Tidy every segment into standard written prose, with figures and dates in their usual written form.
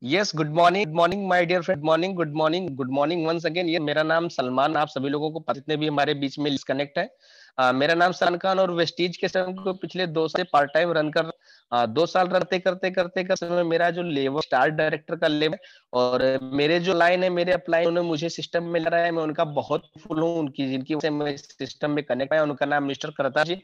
Yes, good morning my dear friend, good morning once again. ये मेरा नाम सलमान, आप सभी लोगों को जितने भी हमारे बीच में डिस्कनेक्ट है। मेरा नाम सलमान खान और वेस्टीज के समय को पिछले 2 से पार्ट टाइम रन कर 2 साल रखते करते करते का समय मेरा जो लेवल स्टार डायरेक्टर का लेवल और मेरे जो लाइन है मेरे अपलाइन उन्होंने मुझे सिस्टम में ला रहा है। मैं उनका बहुत फुल हूँ, उनकी जिनकी वजह से मैं सिस्टम में कनेक्ट है। उनका नाम मिस्टर करता जी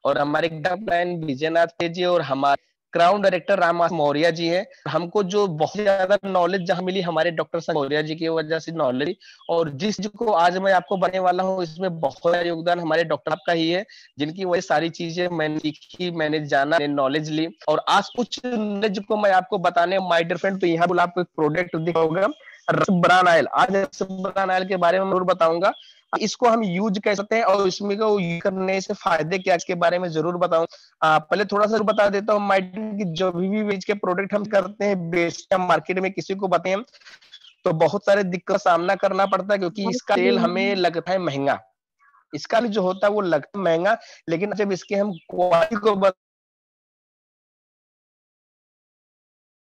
और हमारे लाइन विजयनाथ जी और हमारे क्राउन डायरेक्टर राम मौर्य जी है। हमको जो बहुत ज्यादा नॉलेज जहां मिली हमारे डॉक्टर मौर्य जी की वजह से नॉलेज, और जिस को आज मैं आपको बताने वाला हूँ इसमें बहुत सारा योगदान हमारे डॉक्टर का ही है, जिनकी वजह सारी चीजें मैंने सीखी, मैंने जाना, नॉलेज ली। और आज कुछ नॉलेज को मैं आपको बताने माय डियर फ्रेंड, तो यहाँ बोला आपको एक प्रोडक्ट दिखाऊंगा रसब्रान ऑयल। आज रसब्रान ऑयल के बारे में जरूर बताऊंगा, इसको हम यूज कर सकते हैं और इसमें को यूज करने से फायदे क्या इसके बारे में जरूर बताऊंगा। पहले थोड़ा सा बता देता हूँ माइट की जो भी बेच के प्रोडक्ट हम करते हैं बेचते हैं मार्केट में किसी को बताएं तो बहुत सारे दिक्कत का सामना करना पड़ता है, क्योंकि इसका तेल हमें लगता है महंगा। इसका भी जो होता है वो लगता है महंगा, लेकिन जब इसके हम क्वालिटी को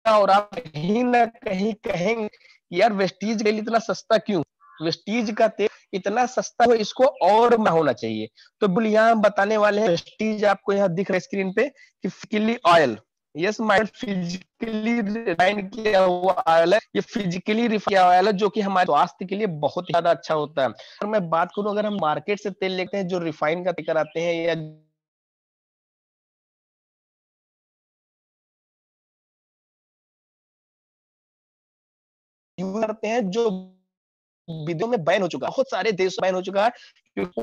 और आप कहीं ना कहीं कहेंगे यार वेस्टीज तेल इतना सस्ता क्यों, वेस्टीज का तेल इतना सस्ता हो, इसको और महंगा होना चाहिए। तो बिल यहाँ हम बताने वाले हैं वेस्टीज, आपको यहाँ दिख रहा है स्क्रीन पे कि physically oil. Yes mind, physically refine किया हुआ ऑयल है, ये फिजिकली रिफाइन किया ऑयल है जो कि हमारे स्वास्थ्य के लिए बहुत ज्यादा अच्छा होता है। और मैं बात करूं अगर हम मार्केट से तेल लेते हैं जो रिफाइन का तेल कराते हैं या यूज करते हैं जो विदेशों में बैन हो चुका है, बहुत सारे देशों में बैन हो चुका है, क्योंकि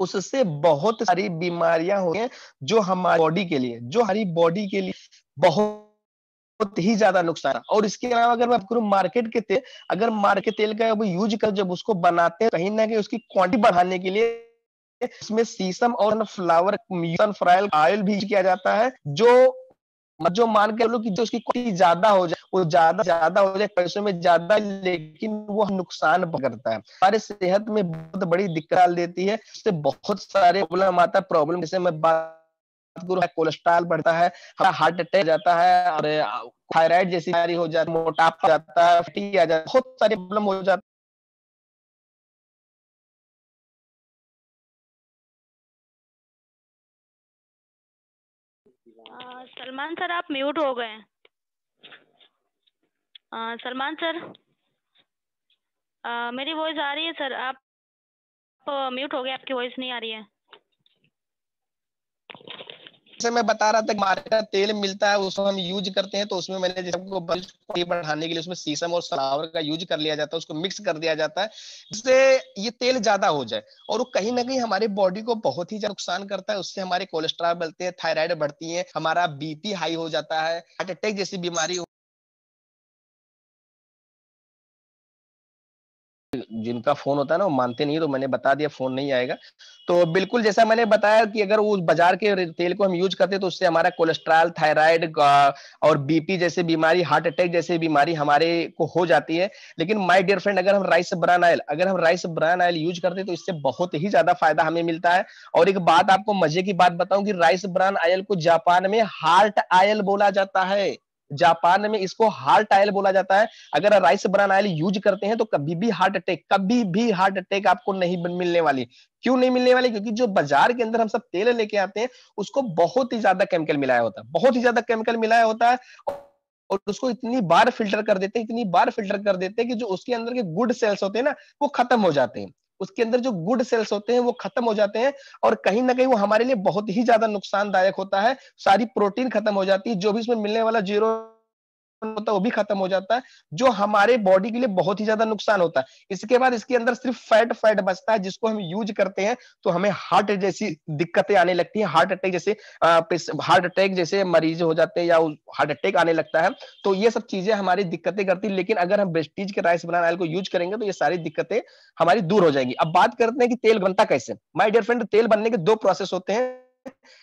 उससे बहुत सारी बीमारियां हो हैं जो हमारी बॉडी के लिए, बहुत ही ज्यादा नुकसान है। और इसके अलावा अगर मैं करूं मार्केट के तेल, अगर मार्केट तेल का यूज कर जब उसको बनाते हैं कहीं ना कहीं उसकी क्वांटिटी बढ़ाने के लिए इसमें सीसम और फ्लावर फ्राइल ऑयल भी किया जाता है, जो मान के लो कि जो उसकी क्वांटिटी ज्यादा हो जाए, वो ज्यादा ज्यादा हो जाए पैसों में ज्यादा, लेकिन वो नुकसान करता है, हमारे सेहत में बहुत बड़ी दिक्कत डाल देती है। इससे बहुत सारे प्रॉब्लम आता है। प्रॉब्लम जैसे मैं बात करूं, कोलेस्ट्रॉल बढ़ता है, हमारा हार्ट अटैक जाता है और थायराइड जैसी बीमारी हो जाती है, मोटापा जाता है, फैटी आ जाता है, बहुत सारी प्रॉब्लम हो जाती सलमान सर आप म्यूट हो गए हैं। सलमान सर, मेरी वॉइस आ रही है सर, आप म्यूट हो गए, आपकी वॉइस नहीं आ रही है। जैसे मैं बता रहा था कि मार्केट का तेल मिलता है उसको हम यूज करते हैं, तो उसमें मैंने जैसे आपको बढ़ाने के लिए उसमें सीसम और सलावर का यूज कर लिया जाता है, उसको मिक्स कर दिया जाता है जिससे ये तेल ज्यादा हो जाए, और वो कहीं ना कहीं हमारी बॉडी को बहुत ही ज्यादा नुकसान करता है। उससे हमारे कोलेस्ट्रॉल बढ़ते हैं, थायराइड बढ़ती है, हमारा बीपी हाई हो जाता है, हार्ट अटैक जैसी बीमारी। जिनका फोन होता है ना वो मानते नहीं, तो मैंने बता दिया फोन नहीं आएगा। तो बिल्कुल जैसा मैंने बताया कि अगर वो बाजार के तेल को हम यूज करते हैं तो उससे हमारा कोलेस्ट्रॉल, थायराइड और बीपी जैसे बीमारी, हार्ट अटैक जैसे बीमारी हमारे को हो जाती है। लेकिन माय डियर फ्रेंड, अगर हम राइस ब्रान ऑयल यूज करते हैं तो इससे बहुत ही ज्यादा फायदा हमें मिलता है। और एक बात आपको मजे की बात बताऊं कि राइस ब्रान ऑयल को जापान में हार्ट ऑयल बोला जाता है, जापान में इसको हार्ट ऑयल बोला जाता है। अगर राइस ब्रान ऑयल यूज करते हैं तो कभी भी हार्ट अटैक आपको नहीं मिलने वाली। क्यों नहीं मिलने वाली? क्योंकि जो बाजार के अंदर हम सब तेल लेके आते हैं उसको बहुत ही ज्यादा केमिकल मिलाया होता है, बहुत ही ज्यादा केमिकल मिलाया होता है, और उसको इतनी बार फिल्टर कर देते हैं कि जो उसके अंदर के गुड सेल्स होते हैं ना वो खत्म हो जाते हैं, उसके अंदर जो गुड सेल्स होते हैं वो खत्म हो जाते हैं, और कहीं ना कहीं वो हमारे लिए बहुत ही ज्यादा नुकसानदायक होता है। सारी प्रोटीन खत्म हो जाती है, जो भी इसमें मिलने वाला जीरो होता है वो भी खत्म हो जाता है, जो हमारे बॉडी के लिए बहुत ही ज्यादा नुकसान होता है। इसके बाद इसके अंदर सिर्फ फैट फैट बचता है, जिसको हम यूज करते हैं तो हमें हार्ट जैसी दिक्कतें आने लगती हैं, हार्ट अटैक जैसे मरीज हो जाते हैं या हार्ट अटैक आने लगता है। तो ये सब चीजें हमारी दिक्कतें करती है, लेकिन अगर हम प्रेस्टीज के राइस ब्रान ऑयल को यूज करेंगे तो ये सारी दिक्कतें हमारी दूर हो जाएंगी। अब बात करते हैं कि तेल बनता कैसे। माय डियर फ्रेंड, तेल बनने के दो प्रोसेस होते हैं,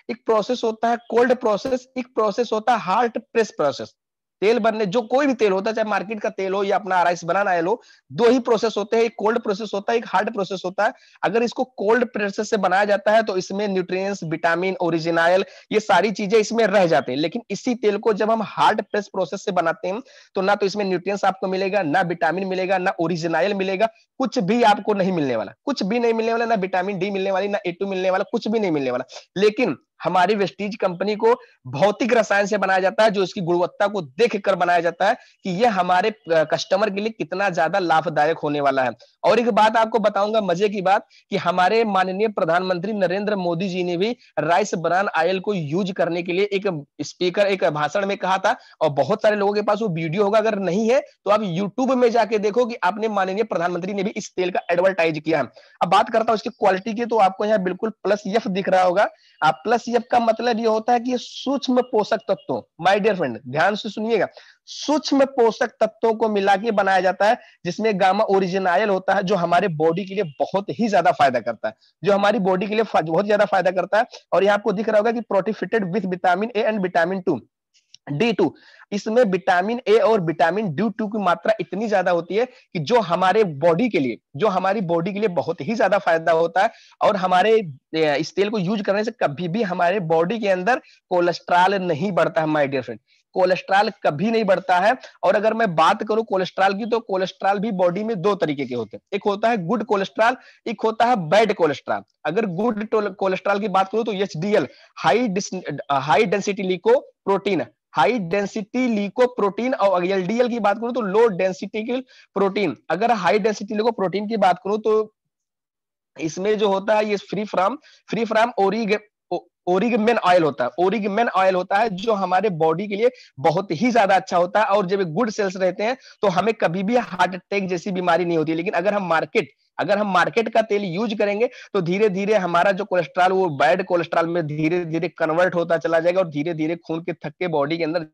एक प्रोसेस होता है कोल्ड प्रोसेस, एक प्रोसेस होता है हार्ट प्रेस प्रोसेस। तेल बनने, जो कोई भी तेल होता है, चाहे मार्केट का तेल हो या अपना राइस बनाना आयल हो, दो ही प्रोसेस होते हैं, एक कोल्ड प्रोसेस होता है, एक हार्ड प्रोसेस होता है। अगर इसको कोल्ड प्रोसेस से बनाया जाता है तो इसमें न्यूट्रिएंट्स, विटामिन, ओरिजिनल, ये सारी चीजें इसमें रह जाते हैं। लेकिन इसी तेल को जब हम हार्ड प्रेस प्रोसेस से बनाते हैं तो ना तो इसमें न्यूट्रिएंट्स आपको मिलेगा, ना विटामिन मिलेगा, ना ओरिजिनल मिलेगा, कुछ भी आपको नहीं मिलने वाला, कुछ भी नहीं मिलने वाला, ना विटामिन डी मिलने वाली, ना ए2 मिलने वाला, कुछ भी नहीं मिलने वाला। लेकिन हमारी वेस्टीज कंपनी को भौतिक रसायन से बनाया जाता है, जो इसकी गुणवत्ता को देख कर बनाया जाता है कि यह हमारे कस्टमर के लिए कितना ज्यादा लाभदायक होने वाला है। और एक बात आपको बताऊंगा, मजे की बात, कि हमारे माननीय प्रधानमंत्री नरेंद्र मोदी जी ने भी राइस ब्रान ऑयल को यूज करने के लिए एक स्पीकर, एक भाषण में कहा था। और बहुत सारे लोगों के पास वो वीडियो होगा, अगर नहीं है तो आप यूट्यूब में जाके देखो कि आपने माननीय प्रधानमंत्री ने भी इस तेल का एडवर्टाइज किया है। अब बात करता हूं इसकी क्वालिटी की, तो आपको यहाँ बिल्कुल प्लस एफ दिख रहा होगा। आप प्लस एफ का मतलब ये होता है कि ये सूक्ष्म पोषक तत्वों, माय डियर फ्रेंड ध्यान से सुनिएगा, सूक्ष्म पोषक तत्वों को मिला के बनाया जाता है, जिसमें गामा ओरिजिनल होता है, जो हमारे बॉडी के लिए बहुत ही ज्यादा फायदा करता है, जो हमारी बॉडी के लिए बहुत ज्यादा फायदा करता है। और यहाँ आपको दिख रहा होगा कि fortified with vitamin A and vitamin D2। इसमें विटामिन ए और विटामिन D2 की मात्रा इतनी ज्यादा होती है कि जो हमारे बॉडी के लिए, जो हमारी बॉडी के लिए बहुत ही ज्यादा फायदा होता है। और हमारे इस तेल को यूज करने से कभी भी हमारे बॉडी के अंदर कोलेस्ट्रॉल नहीं बढ़ता है माय डियर फ्रेंड, कोलेस्ट्रॉल कभी नहीं बढ़ता है। और अगर मैं बात करूं कोलेस्ट्रॉल की, तो कोलेस्ट्रॉल भी बॉडी में दो तरीके के होते हैं, एक होता है गुड कोलेस्ट्रॉल, एक होता है बैड कोलेस्ट्रॉल। अगर गुड कोलेस्ट्रॉल की बात करूं तो HDL, high density lipoprotein, high density lipoprotein. और एलडीएल की बात करूं तो लो डेंसिटी की प्रोटीन। अगर हाई डेंसिटी लीको प्रोटीन की बात करूं तो इसमें जो होता है ये फ्री फ्रॉम ओरिगमेन ऑयल होता है, ओरिगमेन ऑयल होता है, जो हमारे बॉडी के लिए बहुत ही ज्यादा अच्छा होता है। और जब गुड सेल्स रहते हैं तो हमें कभी भी हार्ट अटैक जैसी बीमारी नहीं होती। लेकिन अगर हम मार्केट का तेल यूज करेंगे तो धीरे धीरे हमारा जो कोलेस्ट्रॉल वो बैड कोलेस्ट्रॉल में धीरे धीरे कन्वर्ट होता चला जाएगा, और धीरे धीरे खून के थक्के बॉडी के अंदर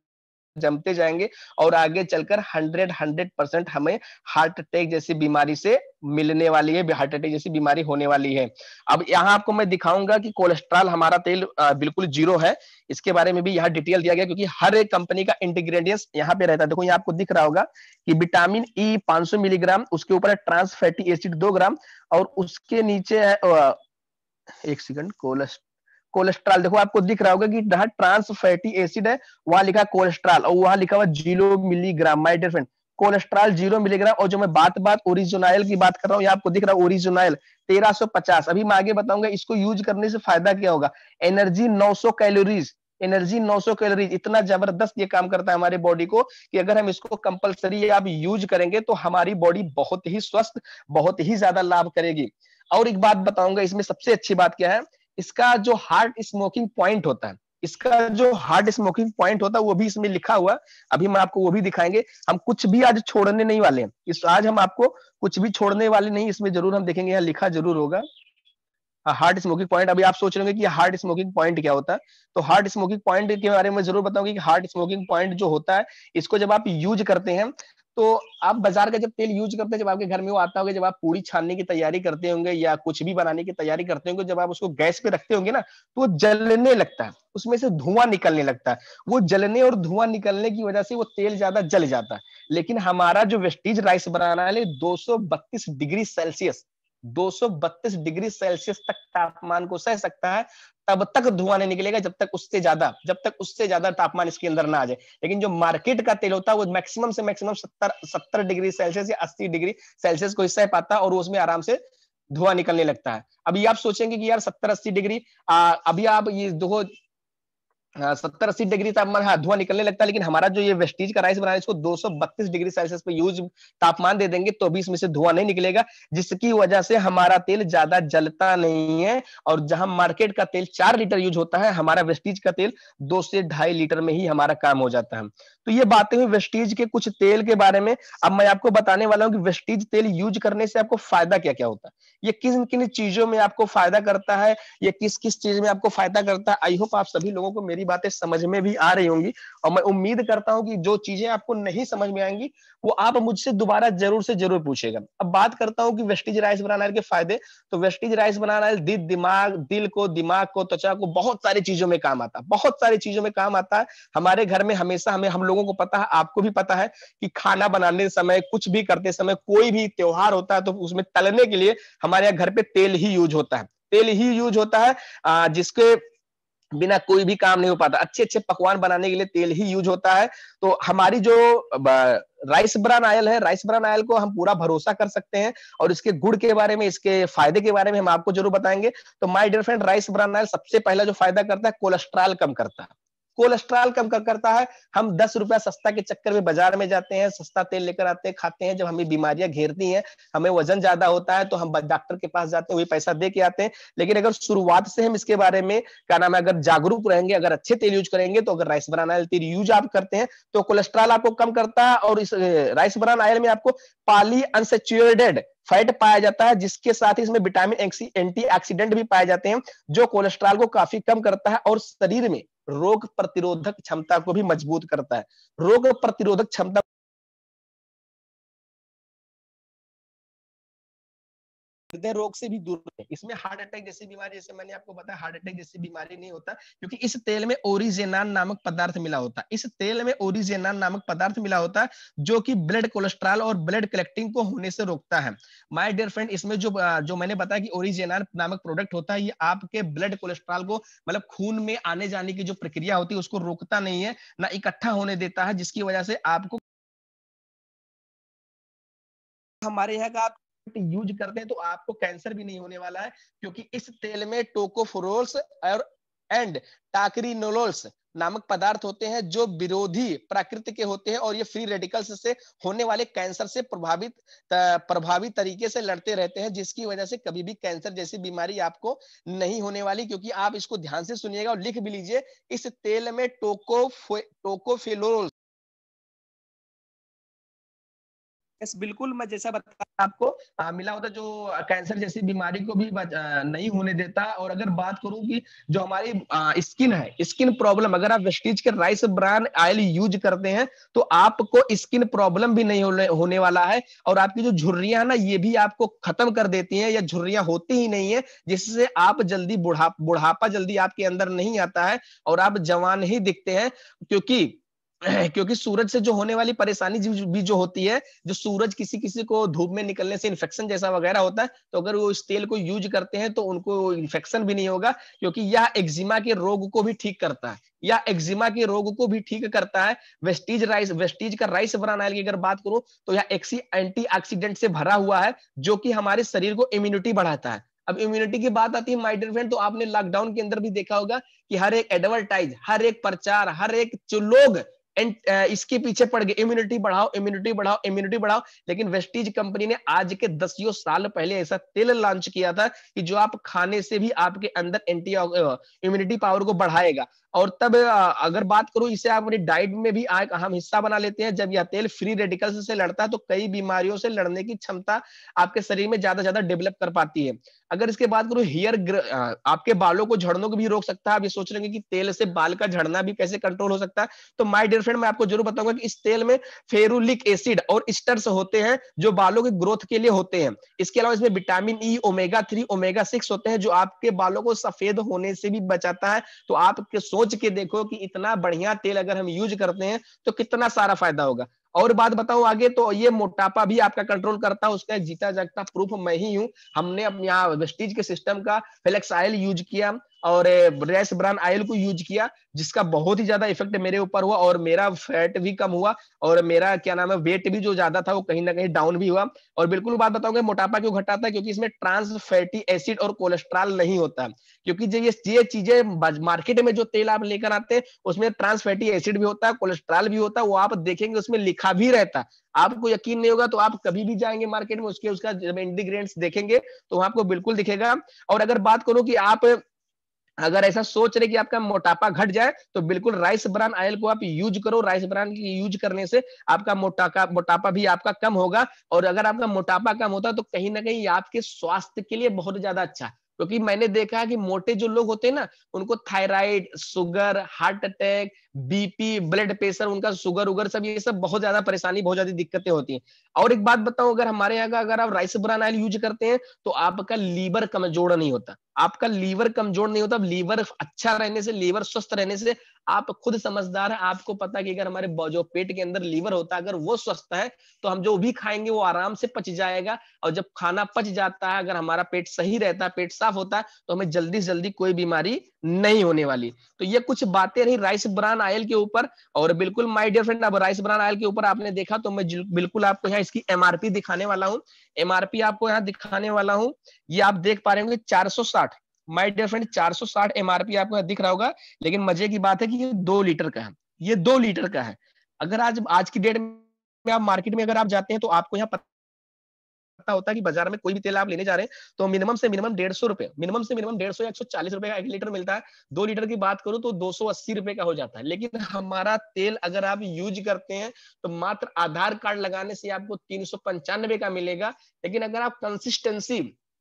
जमते जाएंगे, और आगे चलकर 100% हमें हार्ट अटैक जैसी बीमारी से मिलने वाली है, हार्ट अटैक जैसी बीमारी होने वाली है। अब यहाँ आपको मैं दिखाऊंगा कि कोलेस्ट्रॉल हमारा तेल बिल्कुल जीरो है, इसके बारे में भी यहाँ डिटेल दिया गया, क्योंकि हर एक कंपनी का इंटीग्रेडिएंट्स यहाँ पे रहता है। देखो यहाँ आपको दिख रहा होगा कि विटामिन ई 500 मिलीग्राम, उसके ऊपर है ट्रांस फैटी एसिड 2 ग्राम, और उसके नीचे है एक सेकंड, कोलेस्ट्रॉल देखो आपको दिख रहा होगा कि जहां ट्रांस फैटी एसिड है वहां लिखा कोलेस्ट्रॉल, और वहां लिखा हुआ 0 milligram. My dear friend cholesterol 0 milligram. और जो मैं बात ओरिजिनल की बात कर रहा हूँ, यहाँ आपको दिख रहा है ओरिजिनल 1350। अभी मैं आगे बताऊंगा इसको यूज करने से फायदा क्या होगा। एनर्जी 900 कैलोरीज, एनर्जी 900 कैलोरीज, इतना जबरदस्त ये काम करता है हमारे बॉडी को कि अगर हम इसको कंपलसरी आप यूज करेंगे तो हमारी बॉडी बहुत ही स्वस्थ, बहुत ही ज्यादा लाभ करेगी। और एक बात बताऊंगा, इसमें सबसे अच्छी बात क्या है, इसका जो हार्ड स्मोकिंग पॉइंट होता है, इसका जो हार्ड स्मोकिंग पॉइंट होता है वो भी इसमें लिखा हुआ। अभी मैं आपको वो भी दिखाएंगे। हम कुछ भी आज छोड़ने नहीं वाले हैं, इस आज हम आपको कुछ भी छोड़ने वाले नहीं, इसमें जरूर हम देखेंगे, यहाँ लिखा जरूर होगा हार्ड स्मोकिंग पॉइंट। अभी आप सोच रहे होंगे कि हार्ड स्मोकिंग पॉइंट क्या होता है, तो हार्ड स्मोकिंग पॉइंट के बारे में जरूर बताऊंगी कि हार्ड स्मोकिंग पॉइंट जो होता है, इसको जब आप यूज करते हैं तो आप बाजार का जब तेल यूज करते हैं, जब आपके घर में वो आता होगा, जब आप पूरी छानने की तैयारी करते होंगे या कुछ भी बनाने की तैयारी करते होंगे, जब आप उसको गैस पे रखते होंगे ना, तो वो जलने लगता है, उसमें से धुआं निकलने लगता है। वो जलने और धुआं निकलने की वजह से वो तेल ज्यादा जल जाता है। लेकिन हमारा जो वेस्टीज राइस बनाना है 232 डिग्री सेल्सियस, 232 डिग्री सेल्सियस तक तापमान को सह सकता है, तब तक धुआं नहीं निकलेगा जब तक उससे ज्यादा तापमान इसके अंदर ना आ जाए। लेकिन जो मार्केट का तेल होता है वो मैक्सिमम से मैक्सिमम 70 डिग्री सेल्सियस या 80 डिग्री सेल्सियस को सह पाता है, और उसमें आराम से धुआं निकलने लगता है। अभी आप सोचेंगे कि यार 70-80 डिग्री, अभी आप ये देखो 70-80 डिग्री तापमान, हाँ धुआं निकलने लगता है। लेकिन हमारा जो ये वेस्टीज का राइस बना है, इसको 232 डिग्री सेल्सियस पे यूज तापमान दे देंगे तो भी इसमें से धुआं नहीं निकलेगा, जिसकी वजह से हमारा तेल ज्यादा जलता नहीं है। और जहां मार्केट का तेल 4 लीटर यूज होता है, हमारा वेस्टीज का तेल 2 से 2.5 लीटर में ही हमारा काम हो जाता है। तो ये बातें हुई वेस्टीज के कुछ तेल के बारे में। अब मैं आपको बताने वाला हूँ कि वेस्टीज तेल यूज करने से आपको फायदा क्या क्या होता है, ये किन किन चीजों में आपको फायदा करता है, ये किस किस चीज में आपको फायदा करता है। आई होप आप सभी लोगों को मेरी मेरी बातें समझ में भी आ रही होंगी, और मैं उम्मीद करता हूं कि जो चीजें आपको नहीं समझ में आएंगी वो आप मुझसे दोबारा जरूर से जरूर पूछेगा। अब बात करता हूं कि वेस्टीज राइस ब्रान ऑयल के फायदे। तो वेस्टीज राइस ब्रान ऑयल दिमाग को, त्वचा को बहुत सारी चीजों में काम आता है, बहुत सारी चीजों में काम आता है। हमारे घर में हमेशा हम लोगों को पता है, आपको भी पता है कि खाना बनाने समय, कुछ भी करते समय, कोई भी त्योहार होता है तो उसमें तलने के लिए हमारे यहाँ घर पे तेल ही यूज होता है, तेल ही यूज होता है, जिसके बिना कोई भी काम नहीं हो पाता। अच्छे अच्छे पकवान बनाने के लिए तेल ही यूज होता है। तो हमारी जो राइस ब्रान ऑयल है, राइस ब्रान ऑयल को हम पूरा भरोसा कर सकते हैं, और इसके गुण के बारे में, इसके फायदे के बारे में हम आपको जरूर बताएंगे। तो my dear friend, rice bran oil सबसे पहला जो फायदा करता है, कोलेस्ट्रॉल कम करता है, कोलेस्ट्रॉल कम करता है। हम 10 रुपया सस्ता के चक्कर में बाजार में जाते हैं, सस्ता तेल लेकर आते हैं, खाते हैं, जब हमें बीमारियां घेरती हैं, हमें वजन ज्यादा होता है, तो हम डॉक्टर के पास जाते हैं, वही पैसा दे के आते हैं। लेकिन अगर शुरुआत से हम इसके बारे में, क्या नाम है, अगर जागरूक रहेंगे, अगर अच्छे तेल यूज करेंगे, तो अगर राइस ब्रान ऑयल तेल यूज आप करते हैं तो कोलेस्ट्रॉल आपको कम करता है। और इस राइस ब्रान ऑयल में आपको पॉली अनसैचुरेटेड फैट पाया जाता है, जिसके साथ ही इसमें विटामिन एंटीऑक्सीडेंट भी पाए जाते हैं, जो कोलेस्ट्रॉल को काफी कम करता है और शरीर में रोग प्रतिरोधक क्षमता को भी मजबूत करता है। रोग प्रतिरोधक क्षमता हृदय रोग से भी दूर है। इसमें हार्ट अटैक जैसी बीमारी, जैसे मैंने आपको बताया, हार्ट अटैक जैसी बीमारी नहीं होता, क्योंकि इस तेल में ओरिजेनान नामक पदार्थ मिला होता है। इस तेल में ओरिजेनान नामक पदार्थ मिला होता है, जो कि ब्लड कोलेस्ट्रॉल और ब्लड कलेक्टिंग को होने से रोकता है। माय डियर फ्रेंड, इसमें जो मैंने बताया कि ओरिजेनान नामक प्रोडक्ट होता है, ये आपके ब्लड कोलेस्ट्रॉल को, मतलब खून में आने जाने की जो प्रक्रिया होती है, उसको रोकता नहीं है, ना इकट्ठा होने देता है, जिसकी वजह से आपको, हमारे यहाँ का आप यूज करते हैं तो आपको कैंसर भी नहीं होने वाला है, क्योंकि इस तेल में टोकोफेरोल्स और एंड टाक्रिनोलोल्स नामक पदार्थ होते हैं, जो विरोधी प्रकृति के होते हैं, और ये फ्री रेडिकल्स से होने वाले कैंसर से प्रभावी तरीके से लड़ते रहते हैं, जिसकी वजह से कभी भी कैंसर जैसी बीमारी आपको नहीं होने वाली। क्योंकि आप इसको ध्यान से सुनिएगा और लिख भी लीजिए, इस तेल में टोकोफेरोल, यस बिल्कुल, मैं जैसा बताया आपको, मिला होता, जो कैंसर जैसी बीमारी को भी नहीं होने देता। और अगर बात करूं कि जो हमारी स्किन है, स्किन प्रॉब्लम, अगर आप वेस्टीज के राइस ब्रान ऑयल यूज करते हैं तो आपको स्किन प्रॉब्लम भी नहीं होने वाला है, और आपकी जो झुर्रियां ना, ये भी आपको खत्म कर देती हैं, या झुर्रियां होती ही नहीं है, जिससे आप जल्दी बुढ़ापा जल्दी आपके अंदर नहीं आता है, और आप जवान ही दिखते हैं। क्योंकि क्योंकि सूरज से जो होने वाली परेशानी भी जो होती है, जो सूरज, किसी किसी को धूप में निकलने से इन्फेक्शन जैसा वगैरह होता है, तो अगर वो इस तेल को यूज करते हैं तो उनको इन्फेक्शन भी नहीं होगा, क्योंकि यह एक्जिमा के रोग को भी ठीक करता है, या एक्जिमा के रोग को भी ठीक करता है। वेस्टीज का राइस ब्रान ऑयल की अगर बात करूं तो यह एंटीऑक्सीडेंट से भरा हुआ है, जो कि हमारे शरीर को इम्यूनिटी बढ़ाता है। अब इम्यूनिटी की बात आती है माय डियर फ्रेंड, तो आपने लॉकडाउन के अंदर भी देखा होगा कि हर एक एडवर्टाइज, हर एक प्रचार, हर एक जो लोग इसके पीछे पड़ गए, इम्यूनिटी बढ़ाओ, इम्यूनिटी बढ़ाओ, इम्यूनिटी बढ़ाओ। लेकिन वेस्टीज कंपनी ने आज के 10 साल पहले ऐसा तेल लॉन्च किया था कि जो आप खाने से भी आपके अंदर एंटी इम्यूनिटी पावर को बढ़ाएगा। और तब अगर बात करूं, इसे आप अपनी डाइट में भी एक अहम हिस्सा बना लेते हैं। जब यह तेल फ्री रेडिकल्स से लड़ता है तो कई बीमारियों से लड़ने की क्षमता आपके शरीर में ज्यादा डेवलप कर पाती है। अगर इसके बात करूं, आपके बालों को झड़नों को भी रोक सकता है। आप ये सोच रहे हैं कि तेल से बाल का झड़ना भी कैसे कंट्रोल हो सकता है, तो माय डियर फ्रेंड, मैं आपको जरूर बताऊंगा कि इस तेल में फेरुलिक एसिड और स्टर्स होते हैं, जो बालों के ग्रोथ के लिए होते हैं। इसके अलावा इसमें विटामिन ई, ओमेगा 3, ओमेगा 6 होते हैं, जो आपके बालों को सफेद होने से भी बचाता है। तो आप सोच के देखो कि इतना बढ़िया तेल अगर हम यूज करते हैं तो कितना सारा फायदा होगा। और बात बताऊं आगे, तो ये मोटापा भी आपका कंट्रोल करता है, उसका एक जीता जागता प्रूफ मैं ही हूं। हमने अपने यहाँ वेस्टीज के सिस्टम का फ्लेक्स ऑयल यूज किया और राइस ब्रान ऑयल को यूज किया, जिसका बहुत ही ज्यादा इफेक्ट मेरे ऊपर हुआ, और मेरा फैट भी कम हुआ, और मेरा क्या नाम है, वेट भी जो ज्यादा था वो कहीं ना कहीं डाउन भी हुआ। और बिल्कुल बात बताऊंगा, मोटापा क्यों घटाता है, क्योंकि इसमें ट्रांस फैटी एसिड और कोलेस्ट्रॉल नहीं होता। क्योंकि जो ये चीजें मार्केट में जो तेल आप लेकर आते हैं, उसमें ट्रांस फैटी एसिड भी होता है, कोलेस्ट्रॉल भी होता है, वो आप देखेंगे उसमें लिखा भी रहता है। आपको यकीन नहीं होगा तो आप कभी भी जाएंगे मार्केट में, उसका इंग्रेडिएंट्स देखेंगे तो आपको बिल्कुल दिखेगा। और अगर बात करो कि आप अगर ऐसा सोच रहे कि आपका मोटापा घट जाए, तो बिल्कुल राइस ब्रान ऑयल को आप यूज करो। राइस ब्रान की यूज करने से आपका मोटापा भी आपका कम होगा, और अगर आपका मोटापा कम होता है तो कहीं ना कहीं आपके स्वास्थ्य के लिए बहुत ज्यादा अच्छा है। क्योंकि मैंने देखा है कि मोटे जो लोग होते हैं ना, उनको thyroid, sugar, heart attack, BP, blood pressure, उनका शुगर उगर सब, ये सब बहुत ज्यादा परेशानी, बहुत ज्यादा दिक्कतें होती हैं। और एक बात बताऊं, अगर हमारे यहाँ का अगर आप राइस ब्रान ऑयल यूज करते हैं तो आपका लीवर कमजोर नहीं होता, आपका लीवर कमजोर नहीं होता। लीवर अच्छा रहने से, लीवर स्वस्थ रहने से, आप खुद समझदार है, आपको पता कि अगर हमारे जो पेट के अंदर लीवर होता है, अगर वो स्वस्थ है तो हम जो भी खाएंगे वो आराम से पच जाएगा। और जब खाना पच जाता है, अगर हमारा पेट सही रहता है, पेट साफ होता है, तो हमें जल्दी से जल्दी कोई बीमारी नहीं होने वाली। तो ये कुछ बातें रही राइस ब्रान ऑयल के ऊपर। और बिल्कुल माय डियर फ्रेंड, अब राइस ब्रान ऑयल के ऊपर आपने देखा तो मैं बिल्कुल आपको यहाँ इसकी एमआरपी दिखाने वाला हूँ। एमआरपी आपको यहाँ दिखाने वाला हूँ, ये आप देख पा रहे होंगे 460। माय डियर फ्रेंड 460 एमआरपी आपको यहाँ दिख रहा होगा। लेकिन मजे की बात है कि ये 2 लीटर का है, ये 2 लीटर का है। अगर आज की डेट में आप मार्केट में अगर आप जाते हैं तो आपको यहाँ पता होता है कि बाजार में कोई भी तेल आप लेने जा रहे हैं तो मिनिमम से मिनिमम 150 रुपए, मिनिमम से मिनिमम 150 या 140 रुपए का 1 लीटर मिलता है। 2 लीटर की बात करूं तो 280 रुपए का हो जाता है। लेकिन हमारा तेल अगर आप यूज करते हैं तो मात्र आधार कार्ड लगाने से आपको 395 का मिलेगा। लेकिन अगर आप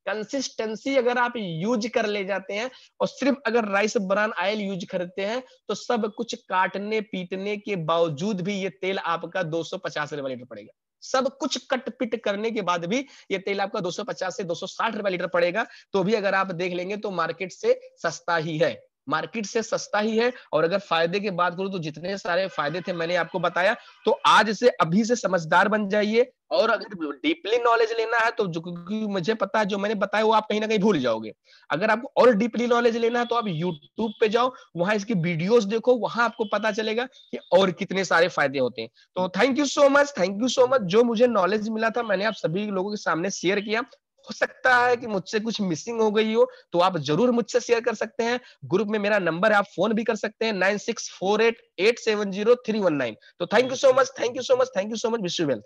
कंसिस्टेंसी अगर आप यूज कर ले जाते हैं और सिर्फ अगर राइस ब्रान ऑयल यूज करते हैं तो सब कुछ काटने पीटने के बावजूद भी ये तेल आपका 250 रुपए लीटर पड़ेगा। सब कुछ कट पिट करने के बाद भी ये तेल आपका 250 से 260 रुपए लीटर पड़ेगा। तो भी अगर आप देख लेंगे तो मार्केट से सस्ता ही है, मार्केट से सस्ता ही है। और अगर फायदे की बात करूं तो जितने सारे फायदे थे मैंने आपको बताया। तो आज से अभी से समझदार बन जाइए। और अगर डीपली नॉलेज लेना है तो क्योंकि मुझे पता है जो मैंने बताया वो आप कहीं ना कहीं भूल जाओगे। अगर आपको और डीपली नॉलेज लेना है तो आप यूट्यूब पे जाओ, वहां इसकी वीडियोस देखो, वहां आपको पता चलेगा कि और कितने सारे फायदे होते हैं। तो thank you so much, thank you so much. जो मुझे नॉलेज मिला था मैंने आप सभी लोगों के सामने शेयर किया। हो सकता है कि मुझसे कुछ मिसिंग हो गई हो तो आप जरूर मुझसे शेयर कर सकते हैं। ग्रुप में मेरा नंबर है, आप फोन भी कर सकते हैं 9648870319। तो thank you so much, thank you so much, thank you so much, wish you well.